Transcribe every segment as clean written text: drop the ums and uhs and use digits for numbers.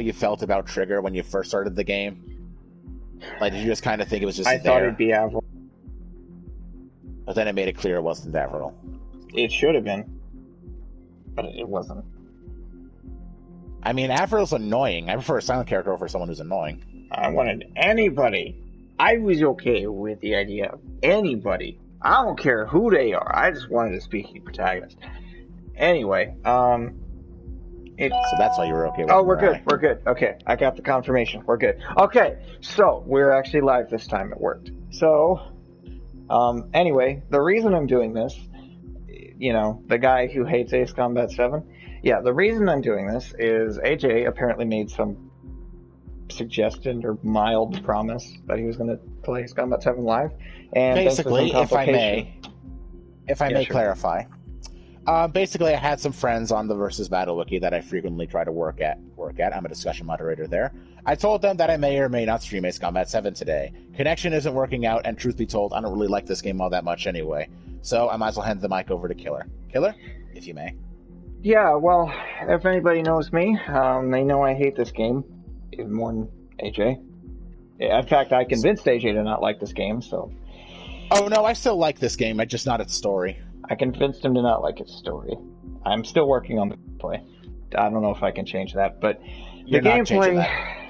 you felt about Trigger when you first started the game? Like, did you just kind of think it was just I there? thought it'd be Avril. But then it made it clear it wasn't Avril. It should have been, but it wasn't. I mean, Avril's annoying. I prefer a silent character over someone who's annoying. I wanted anybody. I was okay with the idea of anybody. I don't care who they are. I just wanted to speak to the protagonist. Anyway, So that's why you were okay with it. Oh, we're good. We're good. Okay, I got the confirmation. We're good. Okay, so we're actually live this time. It worked. So, anyway, the reason I'm doing this, you know, the guy who hates Ace Combat 7, yeah, the reason I'm doing this is AJ apparently made some suggestion or mild promise that he was going to play Ace Combat 7 live. And basically, if I may sure. clarify, basically, I had some friends on the Versus Battle Wiki that I frequently try to work at. I'm a discussion moderator there. I told them that I may or may not stream Ace Combat 7 today. Connection isn't working out, and truth be told, I don't really like this game all that much anyway. So I might as well hand the mic over to Killer. Killer, if you may. Yeah, well, if anybody knows me, they know I hate this game even more than AJ. In fact, I convinced AJ to not like this game, so... Oh, no, I still like this game, just not its story. I convinced him to not like its story. I'm still working on the gameplay. I don't know if I can change that, but the gameplay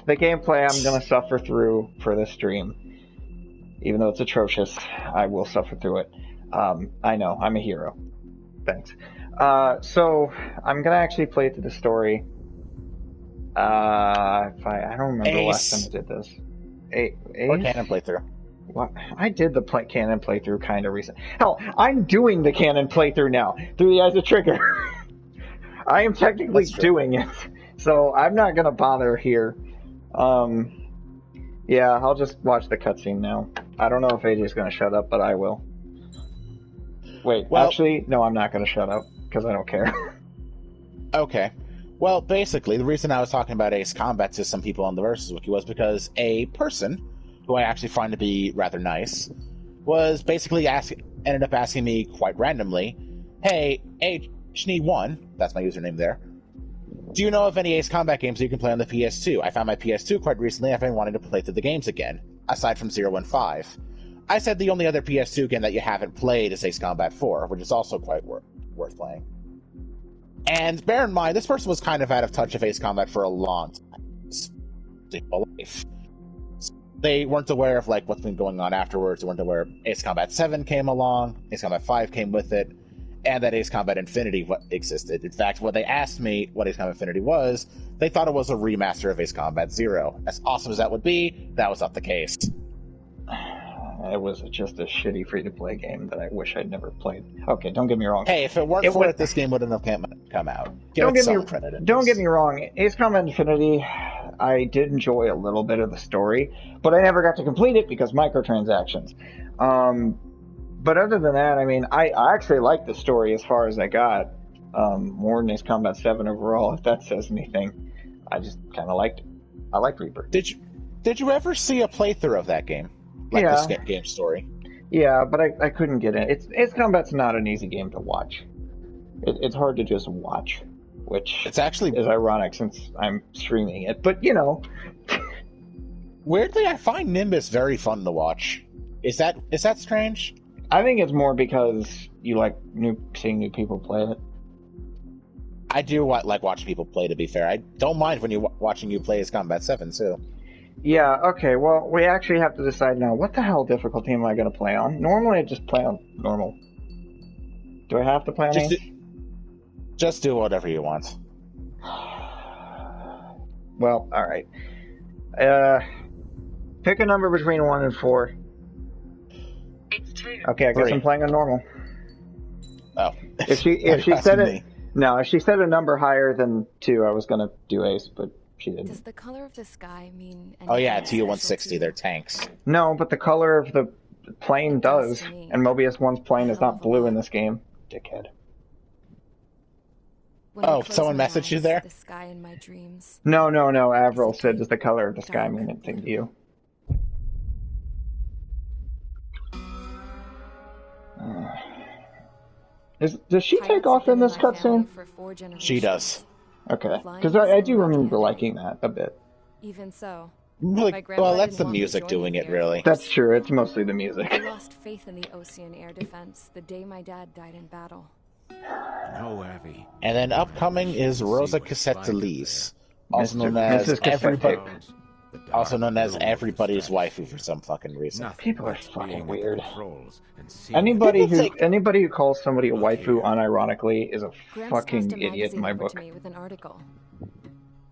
I'm going to suffer through for this stream. Even though it's atrocious, I will suffer through it. I know, I'm a hero. Thanks. So, I'm going to actually play through the story. I don't remember the last time I did this. Ace? Or canon playthrough. What? I did the canon playthrough kind of recent. Hell, I'm doing the canon playthrough now through the eyes of Trigger. I am technically doing it, so I'm not gonna bother here. Yeah, I'll just watch the cutscene now. I don't know if AJ's gonna shut up, but I will. Wait, actually, no, I'm not gonna shut up because I don't care. Okay. Well, basically, the reason I was talking about Ace Combat to some people on the Versus Wiki was because a person, who I actually find to be rather nice, was basically ended up asking me quite randomly, hey, Shni1, that's my username there, do you know of any Ace Combat games that you can play on the PS2? I found my PS2 quite recently. I've been wanting to play through the games again, aside from 015. I said the only other PS2 game that you haven't played is Ace Combat 4, which is also quite worth playing. And bear in mind, this person was kind of out of touch of Ace Combat for a long time. They weren't aware of like what's been going on afterwards. They weren't aware Ace Combat 7 came along, Ace Combat 5 came with it, and that Ace Combat Infinity existed. In fact, when they asked me what Ace Combat Infinity was, they thought it was a remaster of Ace Combat 0. As awesome as that would be, that was not the case. It was just a shitty free-to-play game that I wish I'd never played. Okay, don't get me wrong. Hey, if it weren't for it, this game wouldn't have come out. Don't get me wrong. Ace Combat Infinity, I did enjoy a little bit of the story, but I never got to complete it because microtransactions. But other than that, I mean, I actually liked the story as far as I got. More than Ace Combat 7 overall, if that says anything. I just kind of liked it. I liked Reaper. Did you ever see a playthrough of that game? Like this game story? Yeah, but I couldn't get it. Ace Combat's not an easy game to watch. It's hard to just watch, which it's actually is ironic since I'm streaming it. But, you know. Weirdly, I find Nimbus very fun to watch. Is that strange? I think it's more because you like seeing new people play it. I do like watching people play, to be fair. I don't mind when you're watching you play Ace Combat 7, too. Yeah, okay, well, we actually have to decide now, what the hell difficulty am I going to play on? Normally I just play on normal. Do I have to play on Ace? Just do whatever you want. Well, alright. Pick a number between 1 and 4. It's 2. Okay, I guess 3. I'm playing on normal. Oh. If she said it... No, if she said a number higher than 2, I was going to do Ace, but... she didn't. Does the color of the sky mean anything? Oh yeah, Tu-160, they're tanks. No, but the color of the plane does. And Mobius 1's plane is not blue in this game. Dickhead. Oh, someone messaged you there? The sky in my dreams. No. Avril said, does the color of the sky mean anything to you? Does she take off in this cutscene? She does. Okay, because I do remember liking that a bit. Even so, Like, well, that's the music doing it, really. That's true. It's mostly the music. I lost faith in the Ocean air defense the day my dad died in battle. No, Abby. And then upcoming is Rosa Cassettelis, also known as Mrs. everybody, The also dark known as blue everybody's is waifu for some fucking reason. nothing People are but fucking being at the weird. controls and seeing Anybody People who think- anybody who calls somebody a Look waifu here. unironically is a Gramps tossed fucking a idiot in magazine my over book. to me with an article.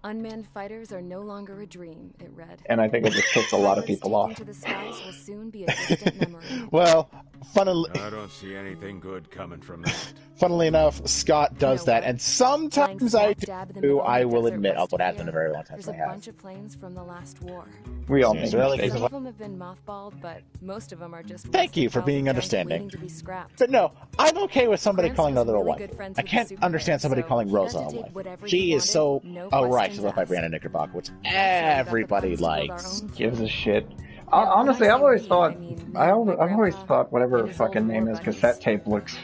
Unmanned fighters are no longer a dream, it read. And I think it just pissed a lot of Pilots people taking off. to the skies will soon be a distant memory. Well, funnily, I don't see anything good coming from that. funnily enough, Scott does that, and sometimes I do. I will admit, although it has been a very long time There's since a I have. bunch of planes from the last war. We all Seems make really- mistakes. Some of them have been mothballed, but most of them are just. Thank you rusted for being piles of junk understanding. waiting to be scrapped. But no, I'm okay with somebody Gramps calling was another a really wife. good friends I with can't Superman, understand somebody so calling he got Rosa to a take wife. whatever She he is so. wanted, no Oh, right, questions she's left by asked. Brandon Knickerbocker, which That's why we got the everybody plans to build our likes. own Gives a thing. shit. Now, when Honestly, I I've say always we, thought I mean I've always grandpa thought whatever and her his fucking old name war is, buddies. cassette tape looks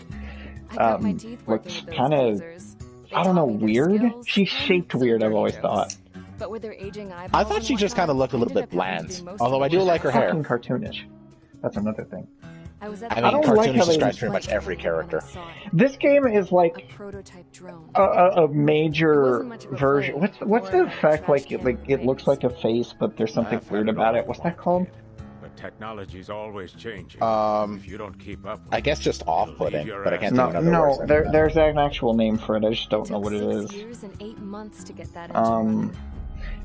I cut my teeth working looks with those kind of, posers. They I don't know, taught me their weird. skills She's and shaped some weird, I've dirty always jokes. thought. But with their aging I eyeballs thought and she just kind of whatnot, looked a I little ended bit up having to bland. do most Although of I the do like her hair. Fucking cartoonish. That's another thing. I was at I the mean, don't like cartoonish how they- describes pretty much every character. when I saw it. This game is A like prototype drone. a It major wasn't much of a version. plane, What's the more of a effect? trash Like can it with looks wings. like a face, but there's something I've weird had it about all it. What's I that called? wanted, But technology's always changing. If you don't keep up with I guess just off-putting, your but I ass can't No, think of another word. no. There's an actual name for it. I just don't know Took what it 6 is. years and 8 months to get that engine running.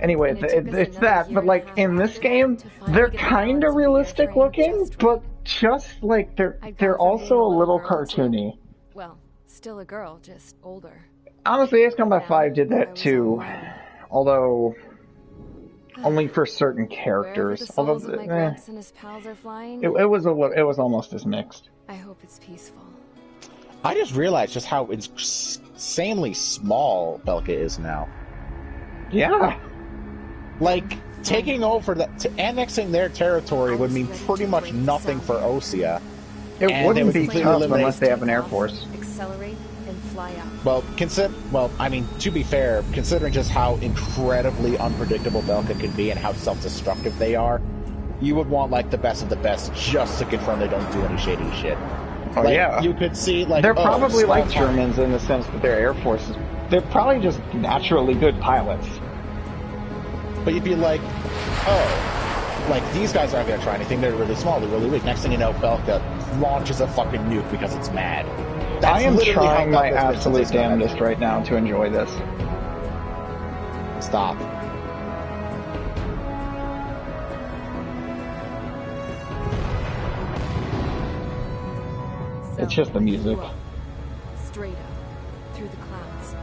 Anyway, And it took us it's another that, year but and a like half in this after game, that to finally they're get the kind balance of of the realistic airframe looking, just but right. just like they're I'd they're gone from being also a a little little girl to- cartoony. Well, still a girl, just older. Honestly, Ace Combat Now, 5 did I that was too, alone. although only for certain Wherever characters. the Although souls of my Gramps and his pals are flying, it was almost as mixed. I hope it's peaceful. I just realized just how insanely small Belka is now. Yeah, Like, taking over annexing their territory would mean pretty much nothing for Osea. it And they wouldn't would be completely tough eliminate- unless they have an air force. Accelerate and fly out. Well, I mean, to be fair, considering just how incredibly unpredictable Belka can be and how self-destructive they are, you would want, like, the best of the best just to confirm they don't do any shady shit. Oh Like, yeah, you could see, like, they're oh, probably small like town- Germans in the sense that their air forces. They're probably just naturally good pilots. But you'd be like, oh, like, these guys aren't going to try anything. They're really small. They're really weak. Next thing you know, Belka launches a fucking nuke because it's mad. That's I am literally how trying my Belka's been since absolute Ace Combat. damnedest right now to enjoy this. Stop. So, It's just the music. go up, straight up, through the clouds,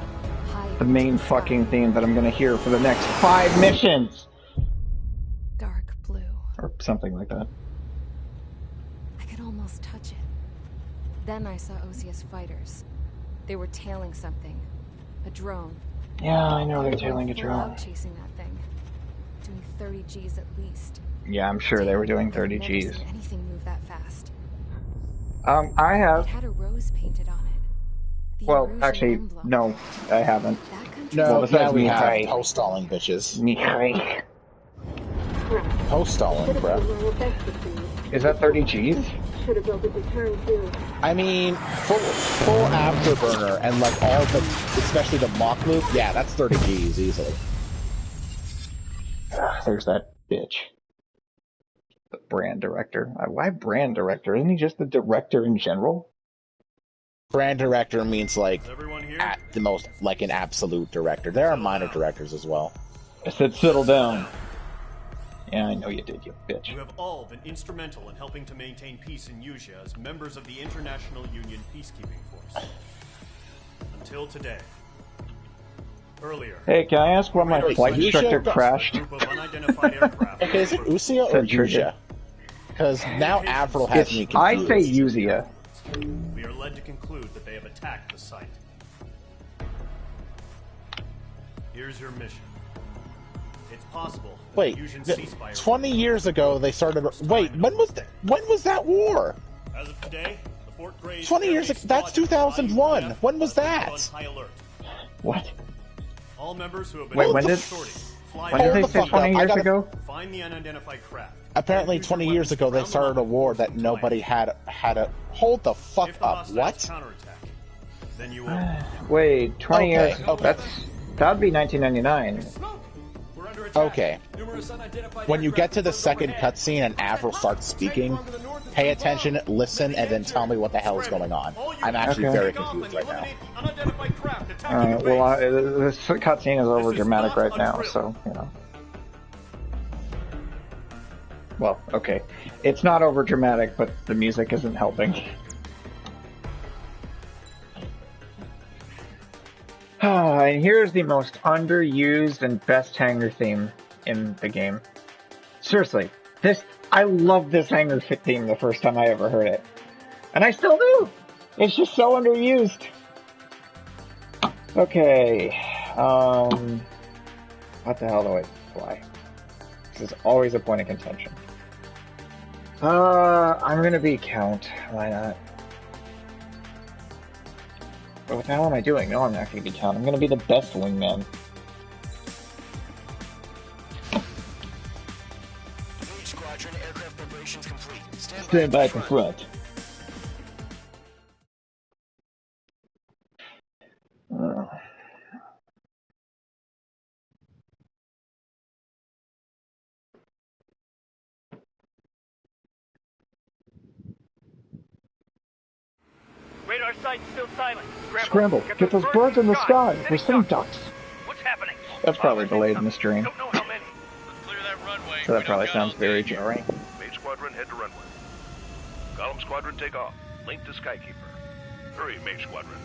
high The into main sky. fucking theme that I'm gonna hear for the next 5 missions! Dark blue. Or something like that. I could almost touch it. Then I saw Osea's fighters. They were tailing something. A drone. Yeah, I know they're They were tailing a full drone. out chasing that thing. Doing 30 Gs at least. Yeah, I'm sure they were doing 30 I've never Gs. seen anything move that fast. I It have. had a rose painted on it. The Well, Erusian actually, emblem. no, I haven't. That country No, Well, yeah, besides we Mihai. have post-stalling bitches. Mihai. Post-stalling, bro. Is that 30 Gs? Should have built a return too. I mean, full afterburner and like all the, especially the mock loop, yeah, that's 30 Gs easily. There's that bitch. The brand director. Why brand director? Isn't he just the director in general? Brand director means like Is everyone here? at the most like an absolute director. There are minor directors as well. I said settle down. Yeah, I know you did, you bitch. You have all been instrumental in helping to maintain peace in Usea as members of the International Union Peacekeeping Force. Until today. Earlier, Hey, can I ask why my Wait, flight you instructor should- a crashed? group of unidentified aircraft. Okay, is it Usia or Said Trigger. Yuja? Because now Avril has me It's, I confused. say Uzia. We are led to conclude that they have attacked the site. Here's your mission. It's possible that Wait, the fusion th- ceasefire 20 years ago they started. Wait, when was that war? As of today, the Fort Grays 20 years air ago- that's squadron 2001. IUF When was has been that? put on high alert. What? All members who have been Wait, when did they say 20 years ago? Find the unidentified craft. Apparently 20 years ago they started a war that nobody had a... Hold the fuck up, what? Then you will... Wait, 20 years... Okay. That'd be 1999. Okay. When you get to the second cutscene and Avril starts speaking, pay attention, listen, and then tell me what the hell is going on. I'm actually very confused right now. Alright, well, this cutscene is over dramatic right now, so, you know. Well, okay. It's not over dramatic, but the music isn't helping. And here's the most underused and best hangar theme in the game. Seriously, I love this hangar theme the first time I ever heard it. And I still do! It's just so underused. Okay, what the hell do I fly? This is always a point of contention. I'm gonna be Count, why not? But what the hell am I doing? No, I'm not gonna be Count. I'm gonna be the best wingman. Squadron, aircraft preparations complete. Stand by at the front. Radar site's still silent. Scramble! Get those birds in the sky! We're seeing ducks! What's happening? That's probably delayed in the stream. Don't know how many. Clear that runway. So that probably sounds very jarring. Mage Squadron, head to runway. Column Squadron, take off. Link to Skykeeper. Hurry, Mage Squadron.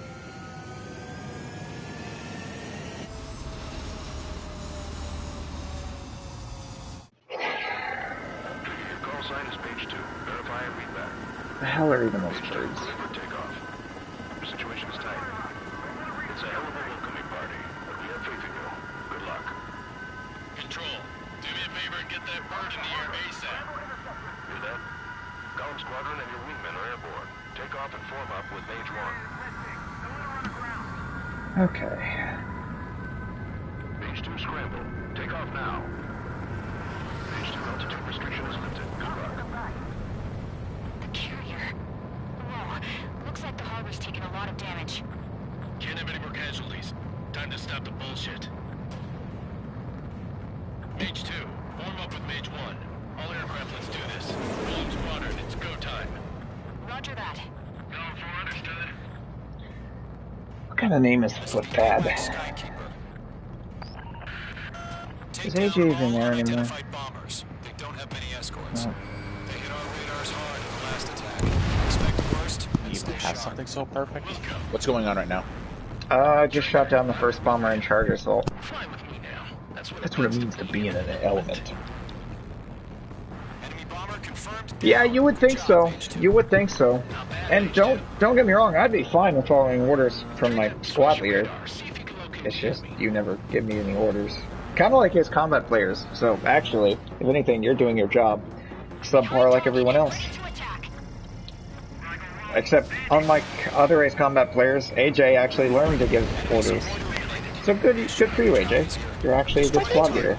Your call sign is page 2. Verify and read back. The hell are even those birds? Takeoff. Your situation is tight. It's a hell of a welcoming party, but we have faith in you. Good luck. Control, do me a favor and get that bird in the air ASAP. Hear that? Column Squadron and your wingmen are airborne. Take off and form up with Mage 1. Okay. Mage 2 scramble. Take off now. Mage 2 altitude restriction is lifted. Good luck. The carrier. Whoa. Looks like the harbor's taken a lot of damage. Can't have any more casualties. Time to stop the bullshit. Mage 2, form up with Mage 1. All aircraft, let's do this. Column Squadron, it's go time. Roger that. Going for understood. What kind of name is Footpad? Is AJ even there anymore? Bombers. They don't have many escorts. No. They hit our radars hard in the last attack. Expect the worst. You even have something so perfect? What's going on right now? I just shot down the first bomber in charge assault. Fly with me now. That's what it means to be in an element. Enemy bomber confirmed. Yeah, you would think so. You would think so. And don't get me wrong, I'd be fine with following orders from my squad leader. It's just you never give me any orders. Kind of like his combat players. So actually, if anything, you're doing your job subpar like everyone else. Except, unlike other Ace Combat players, AJ actually learned to give orders. So good for you, AJ. You're actually a good squad leader.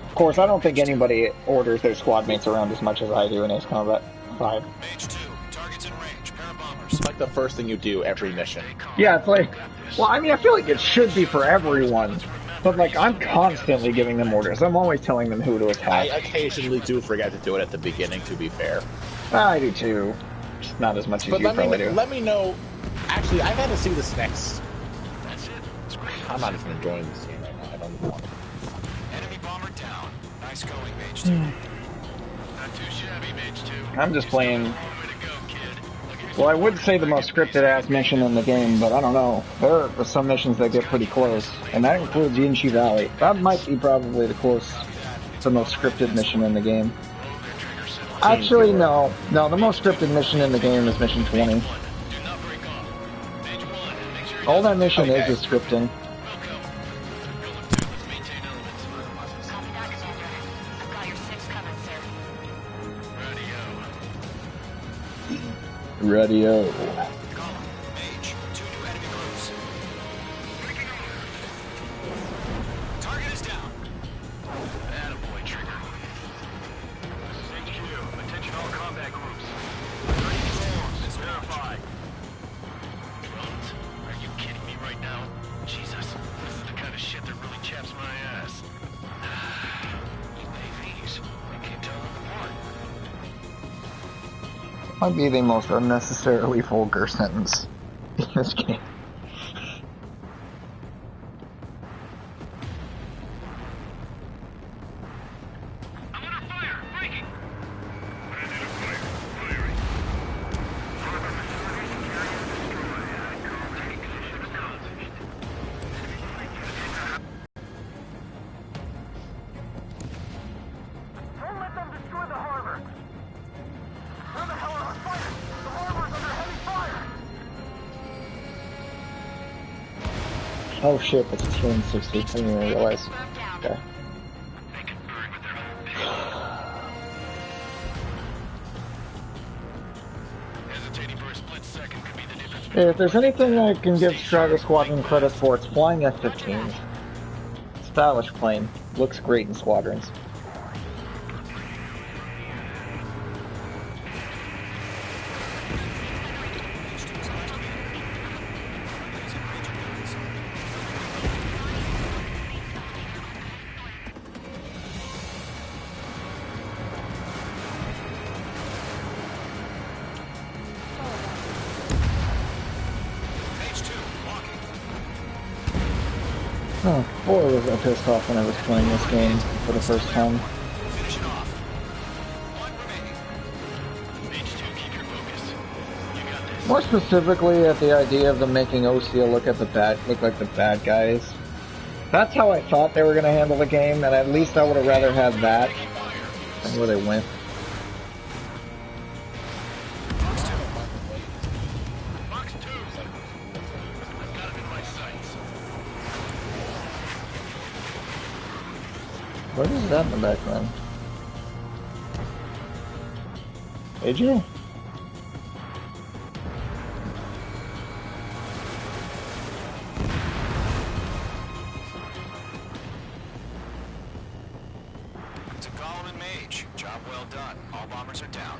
Of course, I don't think anybody orders their squad mates around as much as I do in Ace Combat 5. It's like the first thing you do every mission. Yeah, it's like... Well, I mean, I feel like it should be for everyone. But, like, I'm constantly giving them orders. I'm always telling them who to attack. I occasionally do forget to do it at the beginning, to be fair. I do too. Just not as much as you probably do. Let me know... Actually, I've had to see this next... I'm not even enjoying this game right now. I don't even want to. Enemy bomber down. Nice going, Mage 2. Not too shabby, Mage 2. I'm just playing... Well, I would say the most scripted-ass mission in the game, but I don't know. There are some missions that get pretty close, and that includes Yinshi Valley. That might be probably the most scripted mission in the game. Actually, no. No, the most scripted mission in the game is Mission 20. All that mission is scripting. Radio. Might be the most unnecessarily vulgar sentence in this game. Oh shit, it's 260. I didn't even realize. Okay. Hey, if there's anything I can give Strata Squadron credit for, it's flying F-15s. Stylish plane. Looks great in squadrons. Oh, boy was I pissed off when I was playing this game for the first time. More specifically at the idea of them making Osea look like the bad guys. That's how I thought they were going to handle the game, and at least I would have rather had that than where they went. What is that in the background? AJ? It's a column and mage. Job well done. All bombers are down.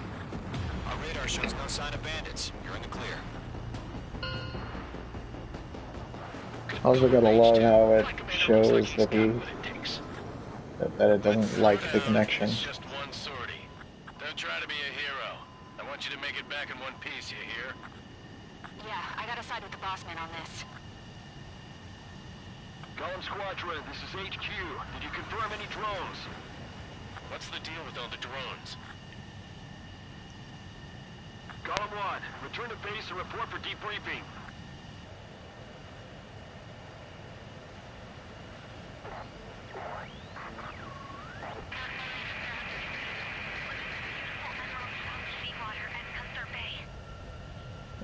Our radar shows no sign of bandits. You're in the clear. Also gotta love how it shows that that it doesn't like the connection. Just one sortie. Don't try to be a hero. I want you to make it back in one piece, you hear? Yeah, I gotta side with the boss man on this. Column Squadron, this is HQ. Did you confirm any drones? What's the deal with all the drones? Column 1, return to base and report for debriefing.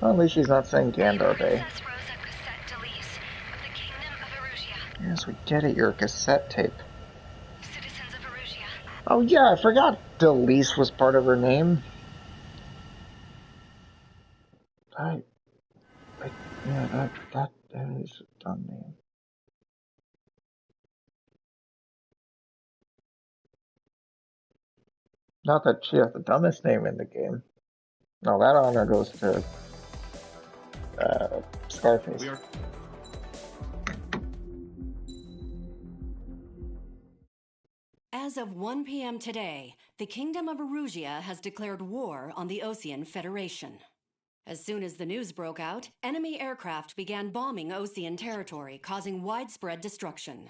Well, at least she's not saying Gandar Bay. Yes, we get it, you're a cassette tape. Oh yeah, I forgot Delise was part of her name. Yeah, that is a dumb name. Not that she has the dumbest name in the game. No, that honor goes to Scarface. As of 1 p.m. today, the Kingdom of Erusia has declared war on the Osean Federation. As soon as the news broke out, enemy aircraft began bombing Osean territory, causing widespread destruction.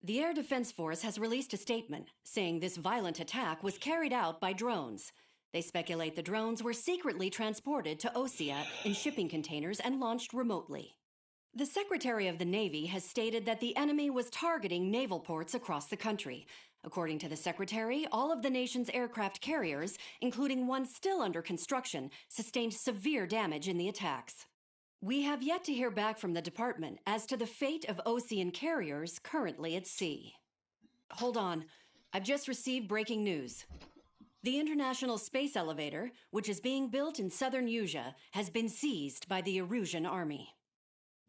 The Air Defense Force has released a statement saying this violent attack was carried out by drones. They speculate the drones were secretly transported to Osea in shipping containers and launched remotely. The Secretary of the Navy has stated that the enemy was targeting naval ports across the country. According to the Secretary, all of the nation's aircraft carriers, including one still under construction, sustained severe damage in the attacks. We have yet to hear back from the department as to the fate of Osean carriers currently at sea. Hold on. I've just received breaking news. The International Space Elevator, which is being built in southern Usea, has been seized by the Erusian Army.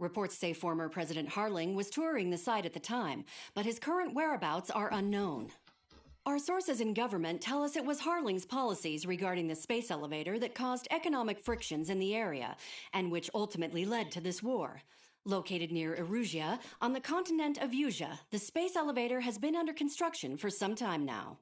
Reports say former President Harling was touring the site at the time, but his current whereabouts are unknown. Our sources in government tell us it was Harling's policies regarding the space elevator that caused economic frictions in the area, and which ultimately led to this war. Located near Erusia, on the continent of Usea, the space elevator has been under construction for some time now.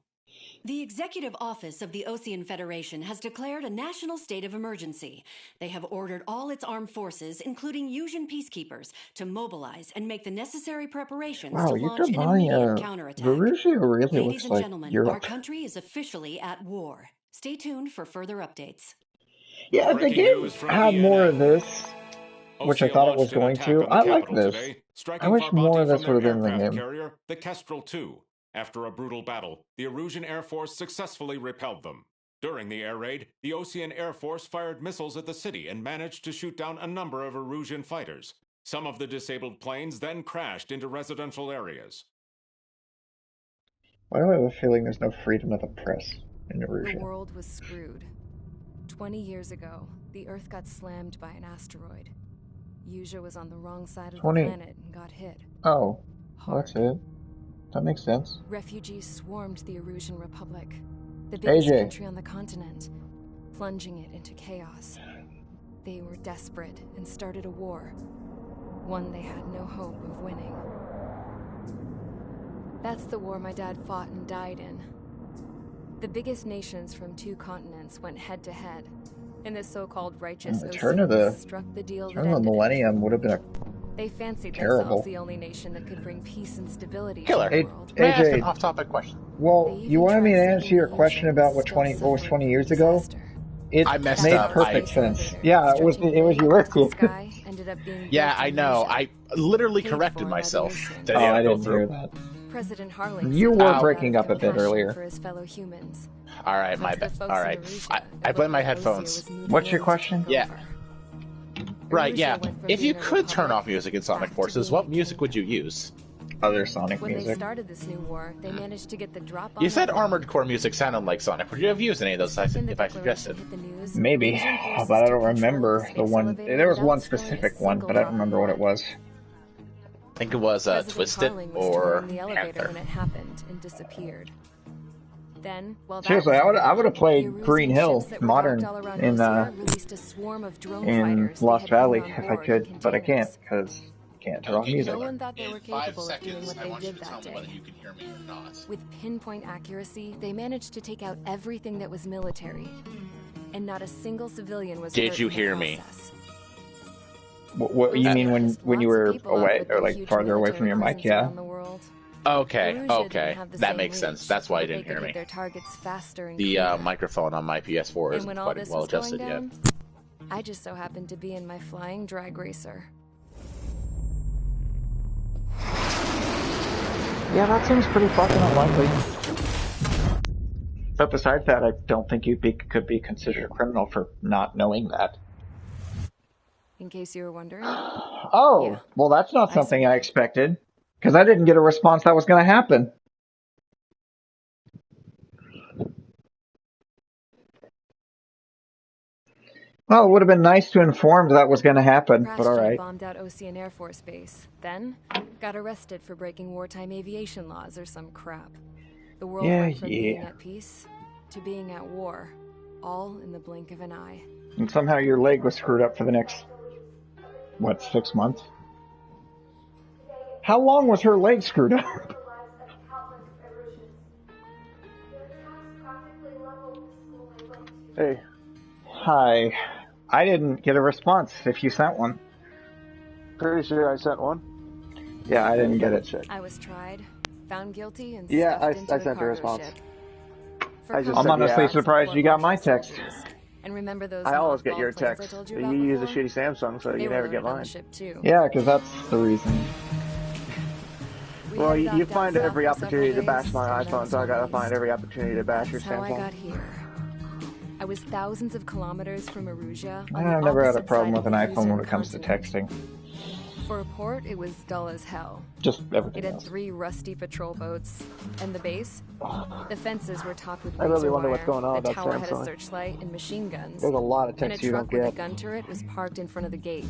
The Executive Office of the Ocean Federation has declared a national state of emergency. They have ordered all its armed forces, including Yusian peacekeepers, to mobilize and make the necessary preparations to launch an immediate counterattack. Varusia really Ladies looks and like gentlemen, Europe. our country is officially at war. Stay tuned for further updates. Yeah, if the game had more of this, which I thought it was going to, I like this. I wish more of this would have been in the game. Carrier, the Kestrel II. After a brutal battle, the Erusian Air Force successfully repelled them. During the air raid, the Ocean Air Force fired missiles at the city and managed to shoot down a number of Erusian fighters. Some of the disabled planes then crashed into residential areas. Why do I have a feeling there's no freedom of the press in Erusia? The world was screwed. 20 years ago, the Earth got slammed by an asteroid. Yusia was on the wrong side of the planet and got hit. Oh, well, that's it. That makes sense. Refugees swarmed the Erusian Republic, the biggest country on the continent, plunging it into chaos. They were desperate and started a war, one they had no hope of winning. That's the war my dad fought and died in. The biggest nations from 2 continents went head-to-head, and the so-called righteous Oceans struck the deal that ended millennium would have been They fancied themselves the only nation that could bring peace and stability Killer. to the world. May I ask an off-topic question? Well, you wanted me to answer your question about what was 20 years ago? It made perfect sense. Yeah, it was Ulysses. Yeah, I know. I literally corrected myself. I didn't hear that. President Harling you were breaking up a bit earlier. For his fellow humans. All right, my bad. All right, I blame my headphones. What's your question? Yeah. Right, yeah. If you could turn off music in Sonic Forces, what music would you use? Other Sonic music. When they started this new war, they managed to get the drop on. You said Armored Core music sounded like Sonic. Would you have used any of those if I suggested? Maybe, but I don't remember the one. There was one specific one, but I don't remember what it was. I think it was Twisted or the elevator when it happened and disappeared. Then, seriously, I would have played Green Hill Modern in Lost Valley if I could, but I can't because I can't turn off music. No one thought they were capable of doing what they did that day. With pinpoint accuracy, they managed to take out everything that was military, and not a single civilian was hurt. Did you hear me? What you mean when you were away or like farther away from your mic? Yeah. Okay, that makes sense. That's why you didn't hear me. The microphone on my PS4 isn't quite well adjusted yet. I just so happened to be in my flying drag racer. Yeah, that seems pretty fucking unlikely. But besides that, I don't think you could be considered a criminal for not knowing that. In case you were wondering. Oh, yeah. Well, that's not something I expected. Because I didn't get a response that was going to happen. Well, it would have been nice to inform that was going to happen, but all right. Bombed out Ocean Air Force Base, then got arrested for breaking wartime aviation laws or some crap. The world went from being at peace to being at war, all in the blink of an eye. And somehow your leg was screwed up for the next, 6 months? How long was her leg screwed up? Hey. Hi. I didn't get a response if you sent one. Pretty sure I sent one. Yeah, I didn't get it. I was tried, found guilty, and I sent a response. I'm honestly surprised you got my text. And remember those I always get your text. You use a shitty Samsung, so you never get mine. Yeah, because that's the reason. Well, you find every opportunity to bash my iPhone, so I gotta find every opportunity to bash your Samsung. That's how I got here. I was thousands of kilometers from Erusia. I've never had a problem with an iPhone when it comes to texting. For a port, it was dull as hell. Just everything It had else. 3 rusty patrol boats. And the base? The fences were topped with I really wonder wire. what's going on with the that tower had a Samsung. searchlight and machine guns. There's a lot of text you don't And a truck get. with a gun turret was parked in front of the gate.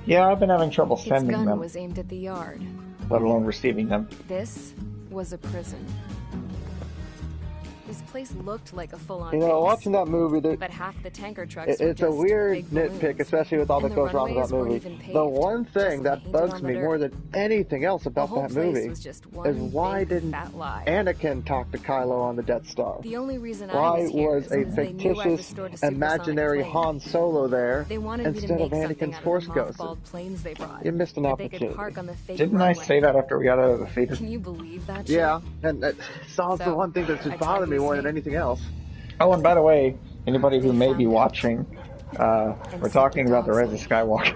Yeah, I've been having trouble Its sending gun them, was aimed at the yard. let alone receiving them. This was a prison. The This place looked like a full-on You know, base, watching that movie, but half the tanker trucks were it's a just weird big nitpick, balloons, especially with all that and goes the wrong with that runways weren't movie. even paved, The one thing just that painted bugs on the me more dirt. than anything else The about whole that place movie was just is one why big didn't fat lie. Anakin talk to Kylo on the Death Star? The only reason I Why was here was is a 'cause they knew I fictitious, restored a supersonic imaginary plane. Han Solo there They wanted me to instead of make something Anakin's out Force of the Ghost? mothballed planes they brought. You missed an that they could opportunity. park on the fake Didn't I runway. say that after we got out of the theater? Can you believe that? Yeah, shit? and that's also So, one thing that's I just tried bothered me to more than escape. anything else. Oh, and by the way, anybody who They may found be it. watching, we're talking about the Rise of Skywalker.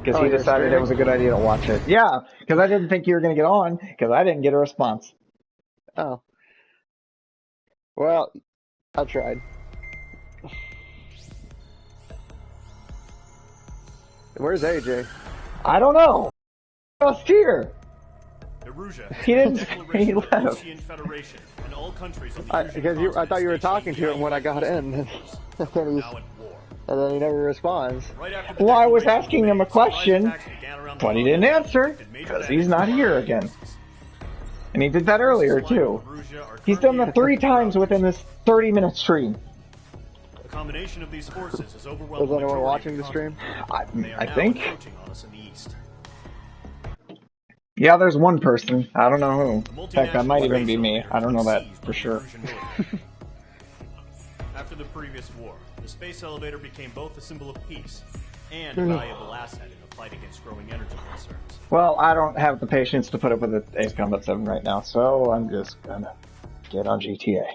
Because Oh, he you're decided it streaming? was a good idea to watch it. Yeah, because I didn't think you were going to get on, because I didn't get a response. Oh. Well, I tried. Where's AJ? I don't know. Just here. Erusia He didn't. declaration He of left. Ocean Federation, and all countries on the Erusian Because I thought you were continent talking stage to him when I got in, and then, now at war. and then he never responds. Right after the Well, I was declaration asking him a made, question, surprise attacks began around the but he didn't continent, answer, inflicted major because damage he's not to here Allied again. forces. And he did that earlier, Forces flying too. over Erusia are He's done that currently 3 times within this 30-minute stream. The combination of these forces is Was overwhelming. anyone watching the stream? I think. Encroaching on us in the east. Yeah, there's one person. I don't know who. The In fact, that might even be me. multinational I don't know that seized for on sure. the Erusian border. After the previous war, the space elevator became both a symbol of peace and a valuable asset in the fight against growing energy concerns. Well, I don't have the patience to put up with the Ace Combat 7 right now, so I'm just gonna get on GTA.